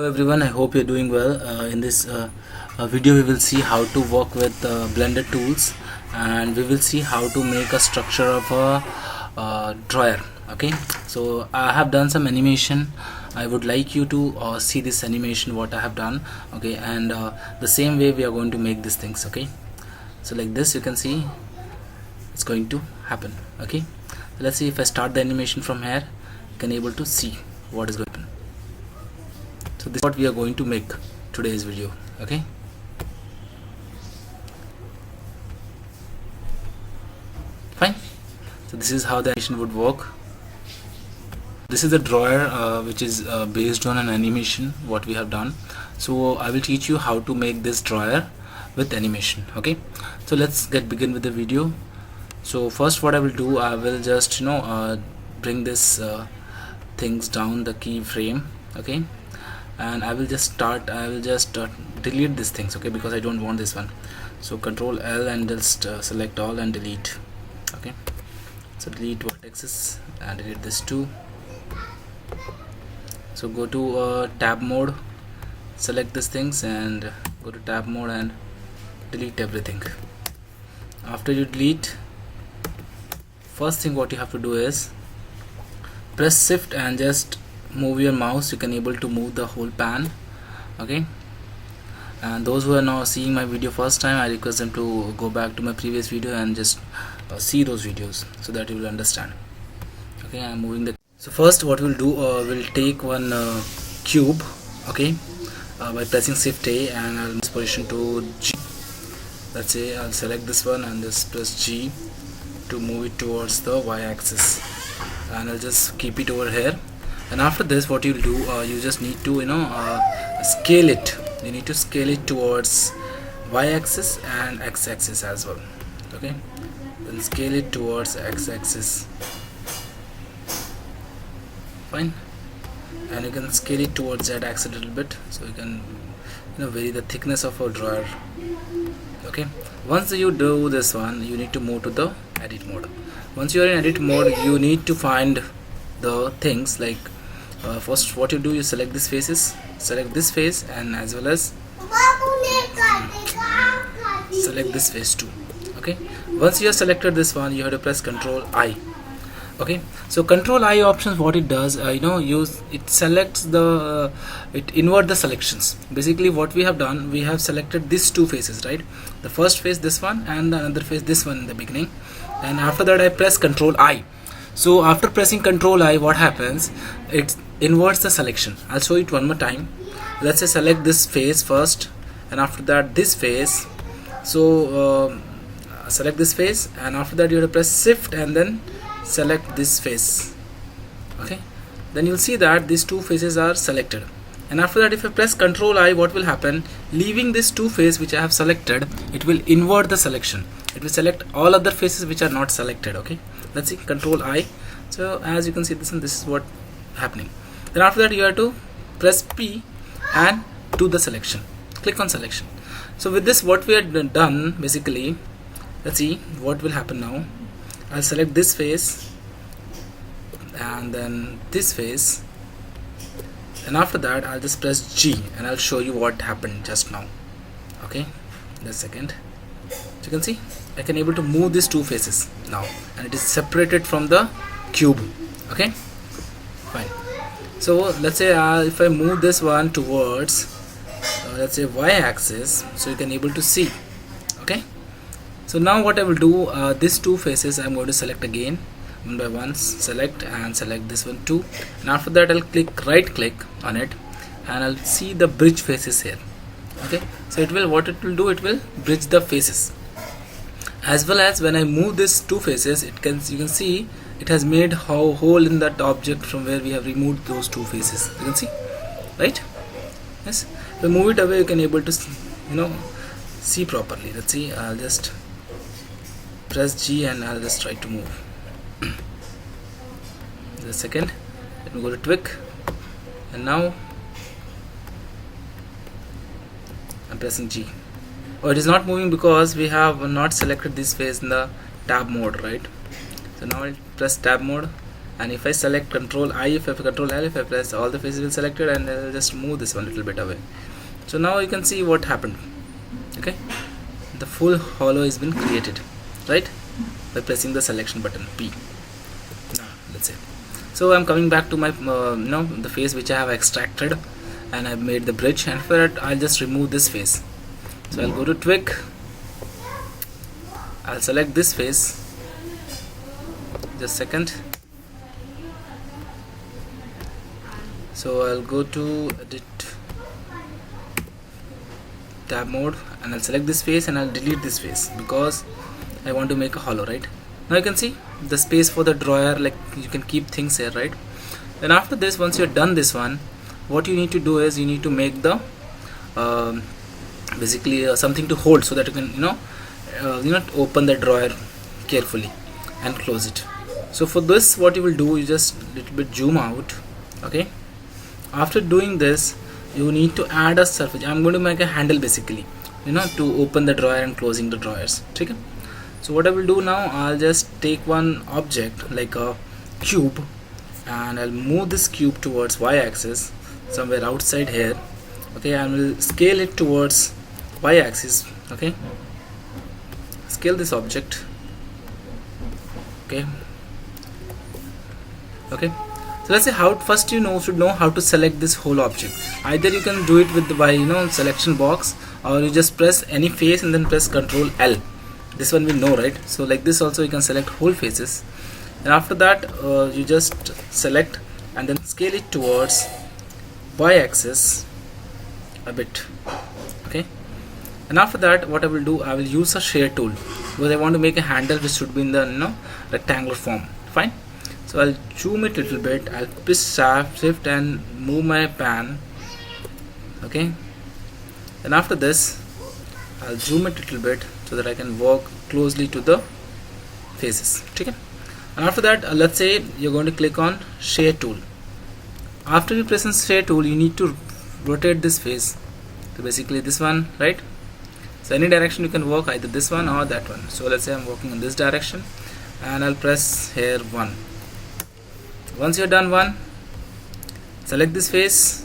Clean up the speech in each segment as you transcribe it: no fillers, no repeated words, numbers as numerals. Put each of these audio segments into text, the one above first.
everyone, I hope you're doing well. In this video we will see how to work with Blender tools, and we will see how to make a structure of a drawer. Okay, so I have done some animation. I would like you to see this animation what I have done. Okay, and the same way we are going to make these things. Okay, so like this you can see it's going to happen. Okay, so let's see. If I start the animation from here, you can able to see what is going to happen. So this is what we are going to make today's video. Okay, fine. So this is how the animation would work. This is the drawer which is based on an animation what we have done. So I will teach you how to make this drawer with animation. Okay, so let's begin with the video. So first what I will do, I will just bring this things down the keyframe. Okay, and I will just delete these things. Okay, because I don't want this one. So Control L and just select all and delete. Okay, so delete vertices and delete this too. So go to tab mode, select these things and go to tab mode and delete everything. After you delete, first thing what you have to do is press shift and just move your mouse. You can able to move the whole pan. Okay, and those who are now seeing my video first time, I request them to go back to my previous video and just see those videos so that you will understand. Okay, I'm moving the. So first what we'll do, we'll take one cube. Okay, by pressing shift A and I'll move position to G. Let's say I'll select this one and just press G to move it towards the y-axis, and I'll just keep it over here. And after this what you'll do, you just need to scale it. You need to scale it towards y-axis and x-axis as well. Okay, then scale it towards x-axis. Fine, and you can scale it towards z-axis a little bit, so you can vary the thickness of a drawer. Okay, once you do this one, you need to move to the edit mode. Once you are in edit mode, you need to find the things like first what you do, you select these faces, select this face, and as well as select this face too. Okay, once you have selected this one, you have to press Control I. Okay, so Control I options, what it does, it selects the it invert the selections. Basically what we have done, we have selected these two faces, right? The first face this one and the another face this one in the beginning, and after that I press Control I. So after pressing Control I, what happens, it inverts the selection. I'll show it one more time. Let's say select this face first and after that this face. So select this face and after that you have to press shift and then select this face. Okay, then you'll see that these two faces are selected, and after that if I press Control I, what will happen, leaving this two face which I have selected, it will invert the selection. It will select all other faces which are not selected. Okay, let's see, Control I. So as you can see, this is what happening. Then after that you have to press P and do the selection, click on selection. So with this what we had done, basically let's see what will happen now. I'll select this face and then this face, and after that I'll just press G and I'll show you what happened just now. Okay, just a second. So you can see I can able to move these two faces now, and it is separated from the cube. Okay, fine. So let's say if I move this one towards let's say y-axis, so you can able to see. Okay, so now what I will do, these two faces I'm going to select again one by one, select and select this one too, and after that I'll right click on it and I'll see the bridge faces here. Okay, so it will bridge the faces, as well as when I move these two faces, you can see it has made hole in that object from where we have removed those two faces. You can see, right? Yes, if I move it away, you can able to see properly. Let's see, I'll just press G and I'll just try to move. Just a second, let me go to tweak, and now I'm pressing G. Oh, it is not moving because we have not selected this face in the tab mode, right? So now I'll press tab mode and if I select Control I, if I Control L, if I press, all the faces will selected, and I'll just move this one a little bit away. So now you can see what happened. Okay, the full hollow has been created, right, by pressing the selection button P. Now let's say, so I'm coming back to my the face which I have extracted, and I've made the bridge, and for it I'll just remove this face. So I'll go to Twig, I'll select this face, just a second. So I'll go to Edit, tab mode, and I'll select this face, and I'll delete this face because I want to make a hollow, right? Now you can see the space for the drawer, like you can keep things here, right? Then after this, once you're done this one, what you need to do is you need to make the basically something to hold, so that you can open the drawer carefully and close it. So for this, what you will do, you just little bit zoom out. Okay, after doing this, you need to add a surface. I'm going to make a handle basically, to open the drawer and closing the drawers. Okay, so what I will do now, I'll just take one object like a cube, and I'll move this cube towards y-axis somewhere outside here. Okay, and we'll scale it towards y-axis. Okay, scale this object. Okay, so let's say how first should know how to select this whole object. Either you can do it with by selection box, or you just press any face and then press Control L. This one we know, right? So like this also you can select whole faces, and after that you just select and then scale it towards y-axis a bit. Okay, and after that what I will do, I will use a share tool because I want to make a handle which should be in the rectangular form. Fine. So I'll zoom it a little bit, I'll push shift and move my pan. Okay, and after this I'll zoom it a little bit so that I can walk closely to the faces. Okay, and after that let's say you're going to click on share tool. After you press on share tool, you need to rotate this face, so basically this one, right? So any direction you can walk, either this one or that one. So let's say I'm walking in this direction, and I'll press here 1. Once you're done 1, select this face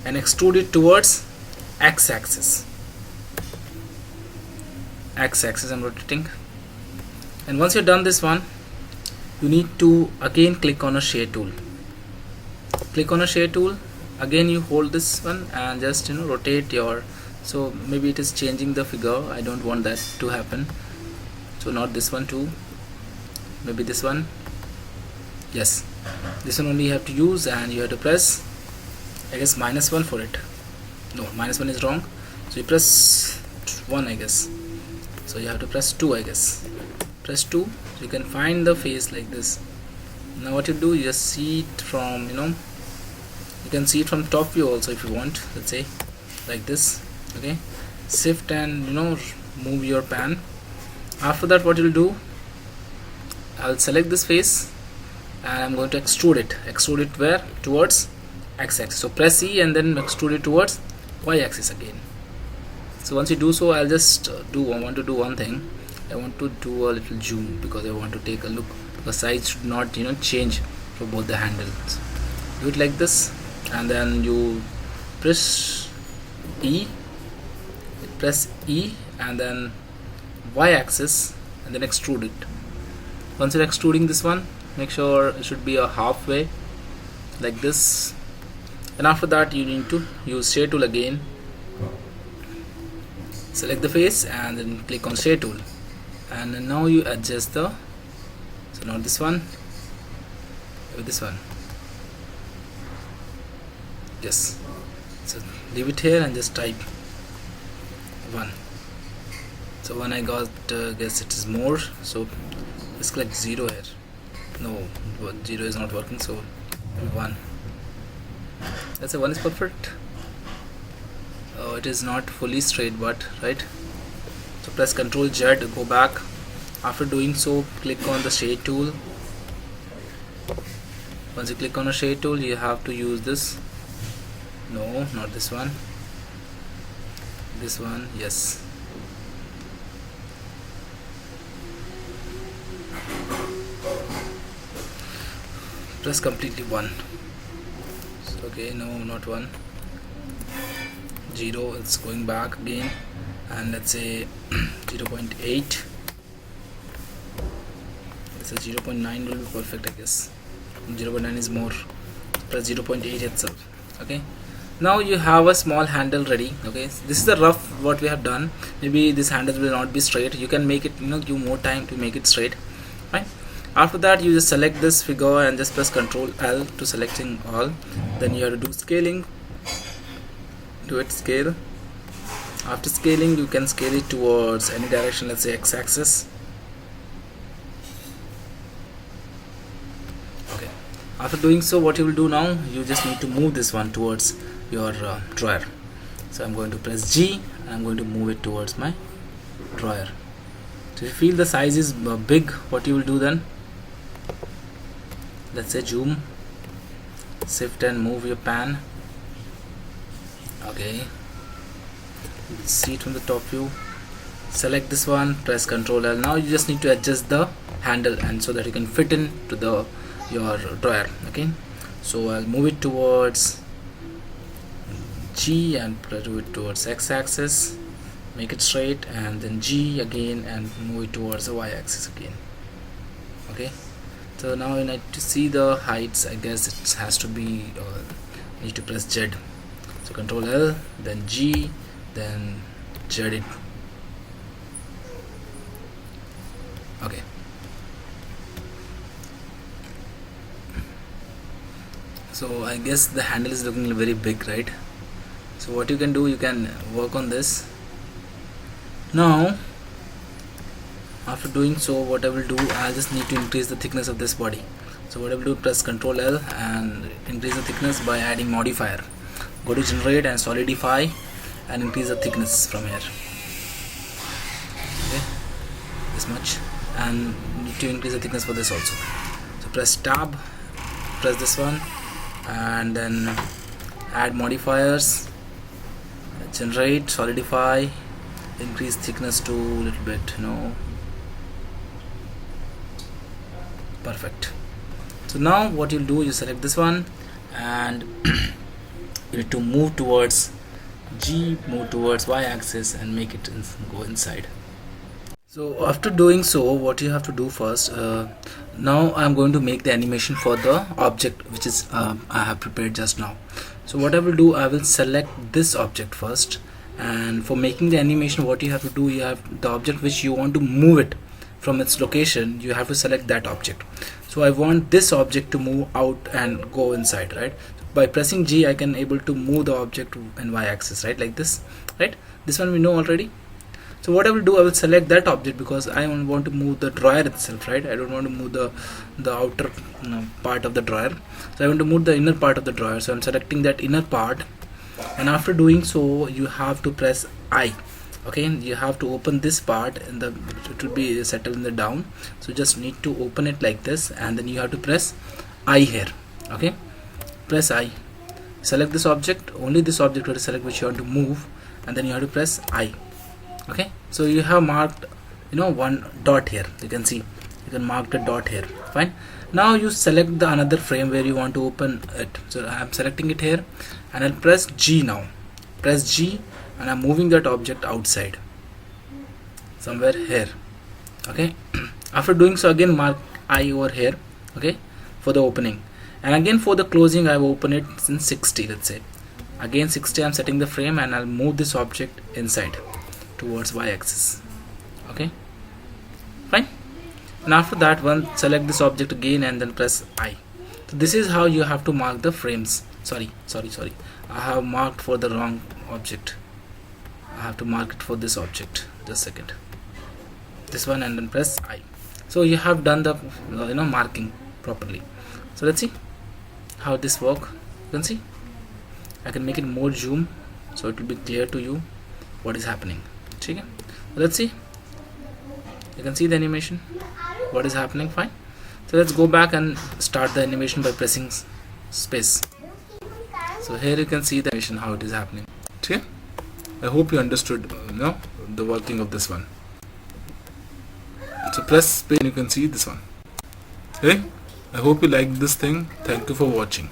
and extrude it towards x-axis. X-axis I'm rotating. And once you're done this one, you need to again click on a share tool. Click on a share tool. Again you hold this one and just rotate your. So maybe it is changing the figure. I don't want that to happen. So not this one too. Maybe this one. Yes, this one only you have to use, and you have to press, I guess, -1 for it. No, -1 is wrong. So you press 1, I guess. So you have to press 2, I guess. Press 2. So you can find the face like this. Now what you do, you just see it from you can see it from top view also if you want. Let's say like this. Okay, shift and move your pan. After that, what you'll do, I'll select this face and I'm going to extrude it. Extrude it where? Towards x-axis. So press E and then extrude it towards y-axis again. So once you do so, I'll just I want to do one thing. I want to do a little zoom because I want to take a look. The size should not change for both the handles. Do it like this, and then you press E. Press E and then y-axis, and then extrude it. Once you're extruding this one, make sure it should be a halfway like this, and after that you need to use share tool again. Select the face and then click on share tool, and then now you adjust the, so not this one, with this one. Yes, so leave it here and just type 1. So when I got guess it is more, so let's click 0 here. No, 0 is not working, so 1. Let's say 1 is perfect. Oh, it is not fully straight, but right. So press Ctrl Z, go back. After doing so, click on the shade tool. Once you click on a shade tool, you have to use this. No, not this one. This one, yes. press completely 1. So, okay, no, not 1, 0, it's going back again, and let's say 0.8. Let's say 0.9 will be perfect, I guess. 0.9 is more. Press 0.8 itself. Okay, now you have a small handle ready. Okay, so this is the rough what we have done. Maybe this handle will not be straight. You can make it, give more time to make it straight. Fine. After that, you just select this figure and just press Ctrl L to selecting all. Then you have to do scaling. Do it scale. After scaling, you can scale it towards any direction. Let's say x-axis. Okay. After doing so, what you will do now, you just need to move this one towards your drawer. So I'm going to press G and I'm going to move it towards my drawer. So if you feel the size is big, what you will do then, let's say zoom, shift and move your pan. Okay, see it from the top view, select this one, press Ctrl L. Now you just need to adjust the handle and so that you can fit in to your drawer. Okay, so I'll move it towards G and do it towards x-axis, make it straight, and then G again and move it towards the y-axis again. Okay, so now you need to see the heights. I guess it has to be you need to press Z. So Ctrl L, then G, then Z it. Okay. So I guess the handle is looking very big, right? So what you can do, you can work on this. Now after doing so, what I will do, I just need to increase the thickness of this body. So what I will do, press Ctrl L and increase the thickness by adding modifier. Go to generate and solidify and increase the thickness from here. Okay, this much, and need to increase the thickness for this also. So press tab, press this one, and then add modifiers, generate, solidify, increase thickness to a little bit, perfect. So now what you'll do, you select this one and you need to move towards G, move towards y-axis and make it go inside. So after doing so, what you have to do first, now I'm going to make the animation for the object which is I have prepared just now. So what I will do, I will select this object first, and for making the animation, what you have to do, you have the object which you want to move it from its location, you have to select that object. So I want this object to move out and go inside, right? By pressing G, I can able to move the object in y-axis, right, like this, right? This one we know already. So what I will do, I will select that object because I want to move the drawer itself, right? I don't want to move the outer part of the drawer. So I want to move the inner part of the drawer. So I'm selecting that inner part, and after doing so, you have to press I. Okay, you have to open this part and it will be settled in the down. So just need to open it like this, and then you have to press I here. Okay, press I, select this object, only this object will select which you want to move, and then you have to press I. Okay, so you have marked one dot here. You can see you can mark the dot here. Fine. Now you select the another frame where you want to open it. So I am selecting it here, and I'll press G now. Press G, and I'm moving that object outside somewhere here. Okay, after doing so, again mark I over here. Okay, for the opening, and again for the closing, I will open it in 60. Let's say again 60. I'm setting the frame, and I'll move this object inside towards y-axis. Okay, fine. And after that one, select this object again and then press I. So this is how you have to mark the frames. Sorry, I have marked for the wrong object. I have to mark it for this object. Just a second, this one, and then press I. So you have done the marking properly. So let's see how this work. You can see I can make it more zoom so it will be clear to you what is happening. Okay, let's see. You can see the animation, what is happening. Fine. So let's go back and start the animation by pressing space. So here you can see the animation, how it is happening. Okay, I hope you understood the working of this one. So press space and you can see this one. Okay, I hope you like this thing. Thank you for watching.